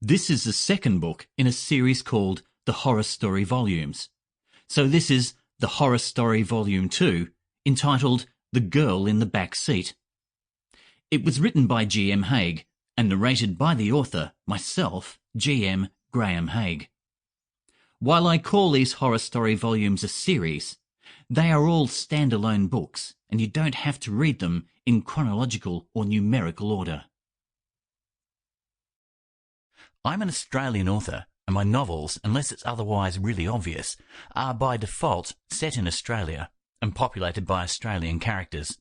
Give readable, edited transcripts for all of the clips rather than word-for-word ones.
This is the second book in a series called The Horror Story Volumes. So this is The Horror Story Volume 2, entitled The Girl in the Back Seat. It was written by G.M.Hague and narrated by the author, myself, G.M.Hague. While I call these horror story volumes a series, they are all standalone books, and you don't have to read them in chronological or numerical order. I'm an Australian author, and my novels, unless it's otherwise really obvious, are by default set in Australia and populated by Australian characters.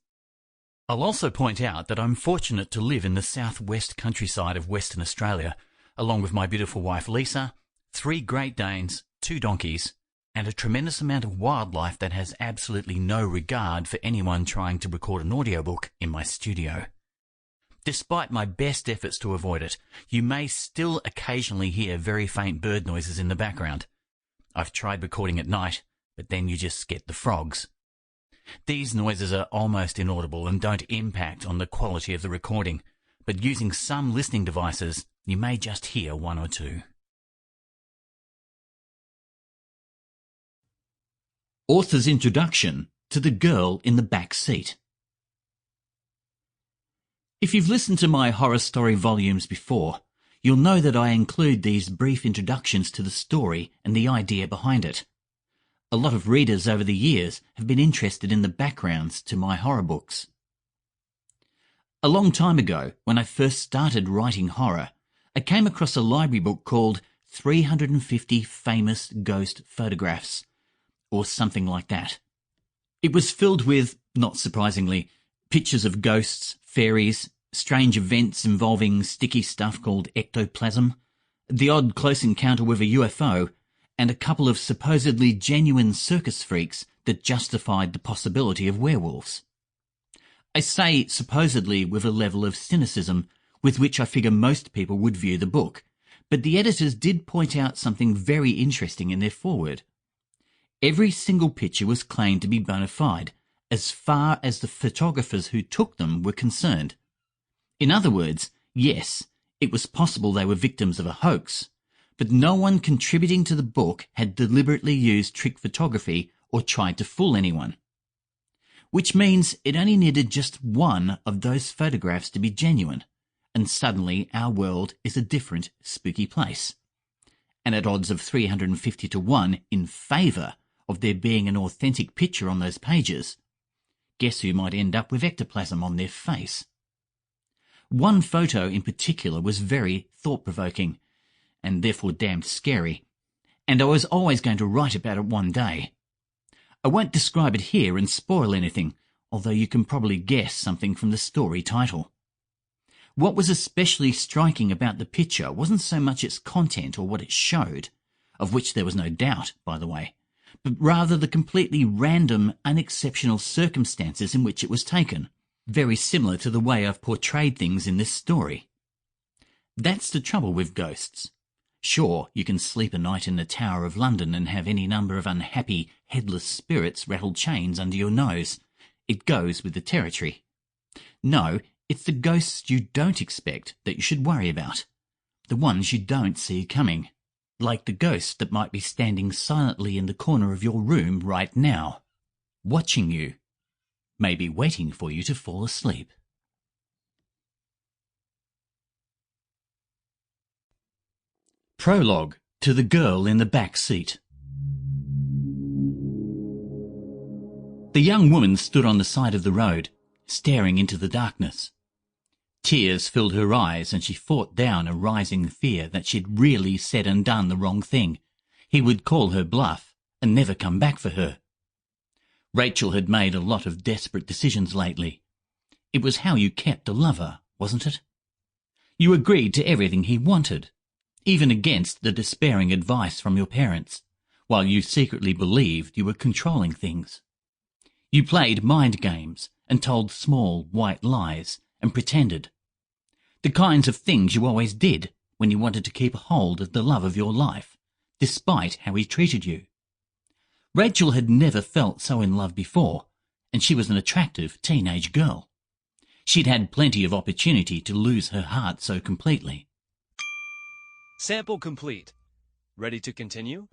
I'll also point out that I'm fortunate to live in the southwest countryside of Western Australia, along with my beautiful wife Lisa, 3 Great Danes, 2 donkeys, and a tremendous amount of wildlife that has absolutely no regard for anyone trying to record an audiobook in my studio. Despite my best efforts to avoid it, you may still occasionally hear very faint bird noises in the background. I've tried recording at night, but then you just get the frogs. These noises are almost inaudible and don't impact on the quality of the recording, but using some listening devices, you may just hear 1 or 2. Author's Introduction to The Girl in the Back Seat. If you've listened to my horror story volumes before, you'll know that I include these brief introductions to the story and the idea behind it. A lot of readers over the years have been interested in the backgrounds to my horror books. A long time ago, when I first started writing horror, I came across a library book called 350 Famous Ghost Photographs, or something like that. It was filled with, not surprisingly, pictures of ghosts, fairies, strange events involving sticky stuff called ectoplasm, the odd close encounter with a UFO, and a couple of supposedly genuine circus freaks that justified the possibility of werewolves. I say supposedly with a level of cynicism with which I figure most people would view the book, but the editors did point out something very interesting in their foreword. Every single picture was claimed to be bona fide, as far as the photographers who took them were concerned. In other words, yes, it was possible they were victims of a hoax, but no one contributing to the book had deliberately used trick photography or tried to fool anyone. Which means it only needed just one of those photographs to be genuine, and suddenly our world is a different, spooky place. And at odds of 350 to 1 in favour of there being an authentic picture on those pages, guess who might end up with ectoplasm on their face? One photo in particular was very thought-provoking, and therefore damned scary, and I was always going to write about it one day. I won't describe it here and spoil anything, although you can probably guess something from the story title. What was especially striking about the picture wasn't so much its content or what it showed, of which there was no doubt, by the way, but rather the completely random, unexceptional circumstances in which it was taken, very similar to the way I've portrayed things in this story. That's the trouble with ghosts. Sure, you can sleep a night in the Tower of London and have any number of unhappy, headless spirits rattle chains under your nose. It goes with the territory. No, it's the ghosts you don't expect that you should worry about. The ones you don't see coming. Like the ghost that might be standing silently in the corner of your room right now, watching you, maybe waiting for you to fall asleep. Prologue to The Girl in the Back Seat. The young woman stood on the side of the road, staring into the darkness. Tears filled her eyes, and she fought down a rising fear that she'd really said and done the wrong thing. He would call her bluff and never come back for her. Rachael had made a lot of desperate decisions lately. It was how you kept a lover, wasn't it? You agreed to everything he wanted, even against the despairing advice from your parents, while you secretly believed you were controlling things. You played mind games and told small white lies and pretended. The kinds of things you always did when you wanted to keep a hold of the love of your life, despite how he treated you. Rachael had never felt so in love before, and she was an attractive teenage girl. She'd had plenty of opportunity to lose her heart so completely. Sample complete. Ready to continue?